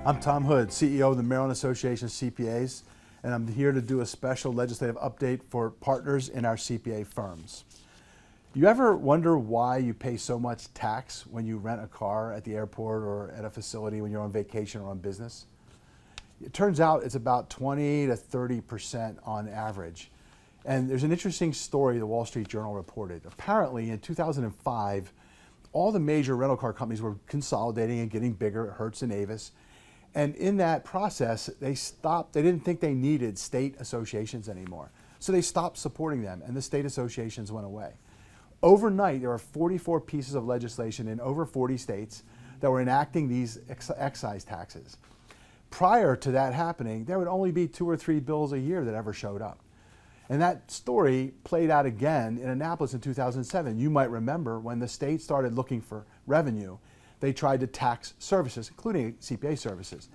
I'm Tom Hood, CEO of the Maryland Association of CPAs, and I'm here to do a special legislative update for partners in our CPA firms. You ever wonder why you pay so much tax when you rent a car at the airport or at a facility when you're on vacation or on business? It turns out it's about 20 to 30% on average. And there's an interesting story the Wall Street Journal reported. Apparently in 2005, all the major rental car companies were consolidating and getting bigger, Hertz and Avis. And in that process, they didn't think they needed state associations anymore. So they stopped supporting them and the state associations went away. Overnight, there were 44 pieces of legislation in over 40 states that were enacting these excise taxes. Prior to that happening, there would only be 2 or 3 bills a year that ever showed up. And that story played out again in Annapolis in 2007. You might remember when the state started looking for revenue, they tried to tax services, including CPA services.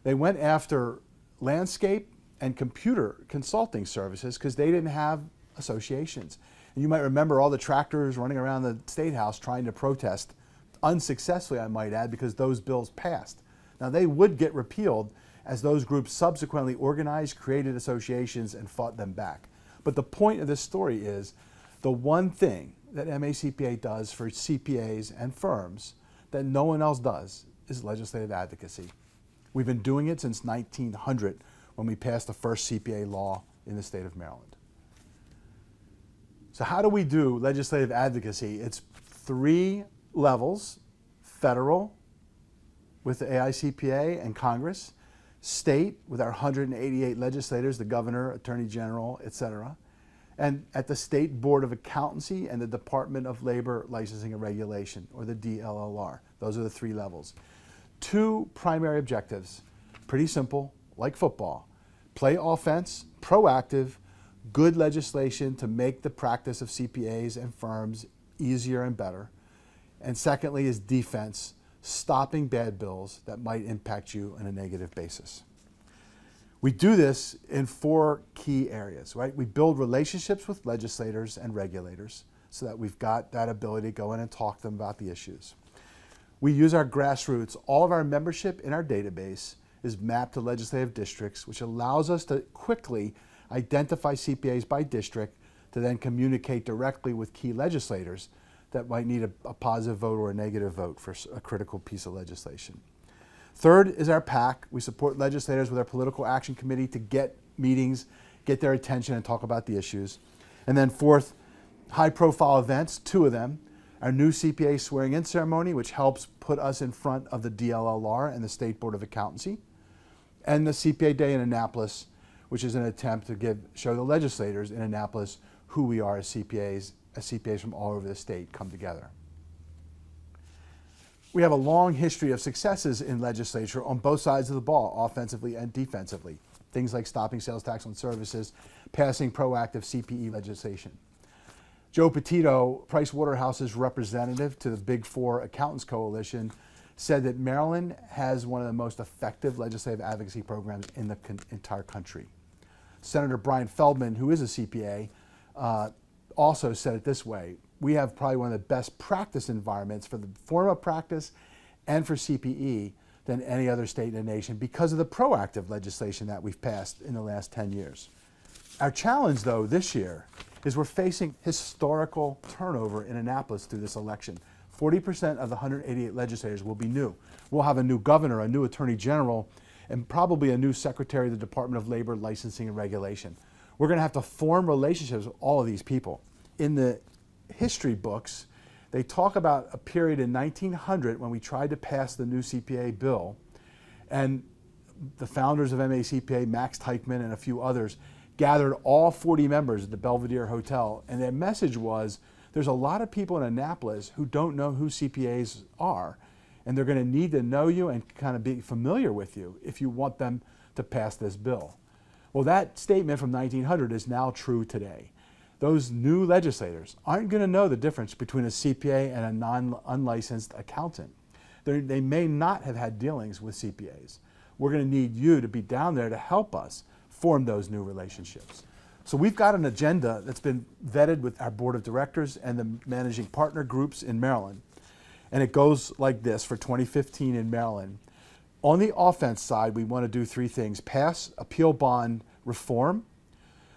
They went after landscape and computer consulting services because they didn't have associations. And you might remember all the tractors running around the State House trying to protest, unsuccessfully I might add, because those bills passed. Now they would get repealed as those groups subsequently organized, created associations, and fought them back. But the point of this story is the one thing that MACPA does for CPAs and firms that no one else does is legislative advocacy. We've been doing it since 1900 when we passed the first CPA law in the state of Maryland. So how do we do legislative advocacy? It's 3 levels: federal with the AICPA and Congress, state with our 188 legislators, the governor, attorney general, etc., and at the State Board of Accountancy and the Department of Labor Licensing and Regulation, or the DLLR. Those are the 3 levels. 2 primary objectives, pretty simple, like football. Play offense, proactive, good legislation to make the practice of CPAs and firms easier and better. And secondly is defense, stopping bad bills that might impact you on a negative basis. We do this in 4 key areas, right? We build relationships with legislators and regulators so that we've got that ability to go in and talk to them about the issues. We use our grassroots. All of our membership in our database is mapped to legislative districts, which allows us to quickly identify CPAs by district to then communicate directly with key legislators that might need a positive vote or a negative vote for a critical piece of legislation. Third is our PAC. We support legislators with our political action committee to get meetings, get their attention, and talk about the issues. And then fourth, high-profile events, 2 of them. Our new CPA Swearing-in Ceremony, which helps put us in front of the DLLR and the State Board of Accountancy. And the CPA Day in Annapolis, which is an attempt to show the legislators in Annapolis who we are as CPAs from all over the state come together. We have a long history of successes in legislature on both sides of the ball, offensively and defensively. Things like stopping sales tax on services, passing proactive CPE legislation. Joe Petito, Price Waterhouse's representative to the Big 4 Accountants Coalition, said that Maryland has one of the most effective legislative advocacy programs in the entire country. Senator Brian Feldman, who is a CPA, also said it this way: we have probably one of the best practice environments for the form of practice and for CPE than any other state in the nation because of the proactive legislation that we've passed in the last 10 years. Our challenge, though, this year is we're facing historical turnover in Annapolis through this election. 40% of the 188 legislators will be new. We'll have a new governor, a new attorney general, and probably a new secretary of the Department of Labor Licensing and Regulation. We're going to have to form relationships with all of these people. In the history books, they talk about a period in 1900 when we tried to pass the new CPA bill, and the founders of MACPA, Max Teichman and a few others, gathered all 40 members at the Belvedere Hotel, and their message was, there's a lot of people in Annapolis who don't know who CPAs are, and they're going to need to know you and kind of be familiar with you if you want them to pass this bill. Well, that statement from 1900 is now true today. Those new legislators aren't going to know the difference between a CPA and a non-unlicensed accountant. They may not have had dealings with CPAs. We're going to need you to be down there to help us form those new relationships. So we've got an agenda that's been vetted with our board of directors and the managing partner groups in Maryland. And it goes like this for 2015 in Maryland. On the offense side, we want to do three things: pass appeal bond reform.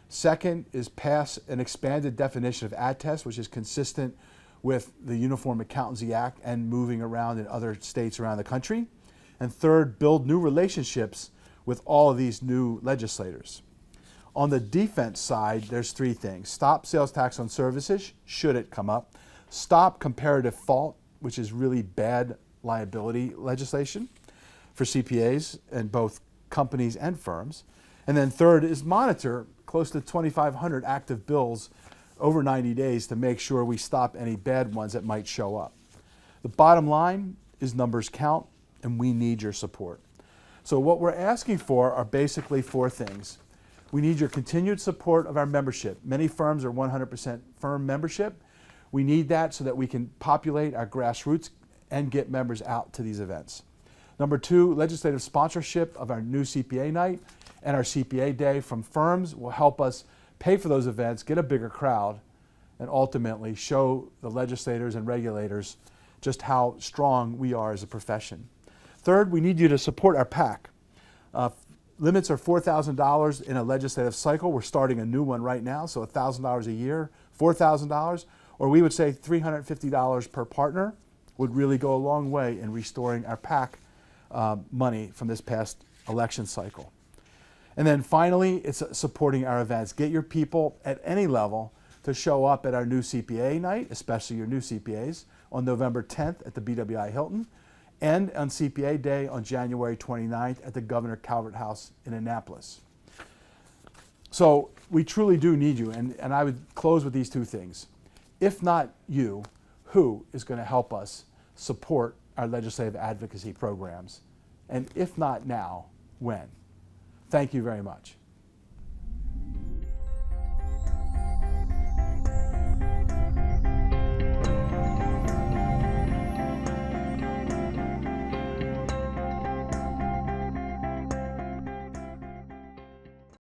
Second is pass an expanded definition of attest, which is consistent with the Uniform Accountancy Act and moving around in other states around the country. And third, build new relationships with all of these new legislators. On the defense side, there's three things: stop sales tax on services, should it come up; stop comparative fault, which is really bad liability legislation for CPAs and both companies and firms. And then third is monitor close to 2,500 active bills over 90 days to make sure we stop any bad ones that might show up. The bottom line is numbers count, and we need your support. So what we're asking for are basically four things. We need your continued support of our membership. Many firms are 100% firm membership. We need that so that we can populate our grassroots and get members out to these events. Number two, legislative sponsorship of our new CPA night and our CPA day from firms will help us pay for those events, get a bigger crowd, and ultimately show the legislators and regulators just how strong we are as a profession. Third, we need you to support our PAC. Limits are $4,000 in a legislative cycle. We're starting a new one right now, so $1,000 a year, $4,000, or we would say $350 per partner would really go a long way in restoring our PAC money from this past election cycle. And then finally, it's supporting our events. Get your people at any level to show up at our new CPA night, especially your new CPAs, on November 10th at the BWI Hilton, and on CPA Day on January 29th at the Governor Calvert House in Annapolis. So we truly do need you, and I would close with these two things. If not you, who is going to help us support our legislative advocacy programs? And if not now, when? Thank you very much.